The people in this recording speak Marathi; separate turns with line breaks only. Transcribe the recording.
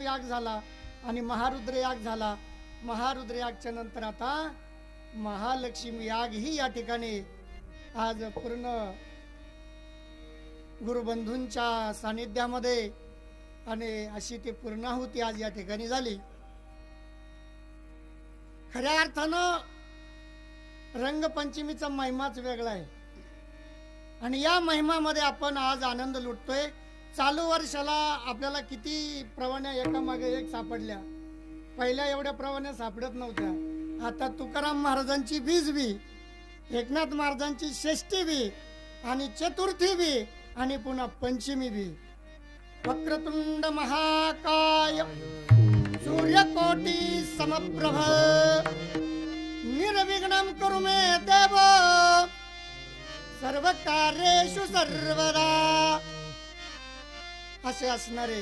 याग झाला आणि महारुद्र याग झाला. महारुद्र यागच्या नंतर आता महालक्ष्मी याग ही या ठिकाणी आज पूर्ण गुरुबंधूंच्या सानिध्यामध्ये आणि अशी ती पूर्णाहुती आज या ठिकाणी झाली. खऱ्या अर्थानं रंगपंचमीचा महिमाच वेगळा आहे आणि या महिमामध्ये आपण आज आनंद लुटतोय. चालू वर्षाला आपल्याला किती प्रवण्या एकामागे एक सापडल्या. पहिल्या एवढ्या प्रवण्या सापडत नव्हत्या. आता तुकाराम महाराजांची बीज बी, एकनाथ महाराजांची षष्ठी बी आणि चतुर्थी बी आणि पुन्हा पंचमी बी. वक्रतुंड महाकाय सूर्यकोटी समप्रभ निर्विघ्नं कुरु मे देव सर्व कार्येषु सर्वदा असे असणारे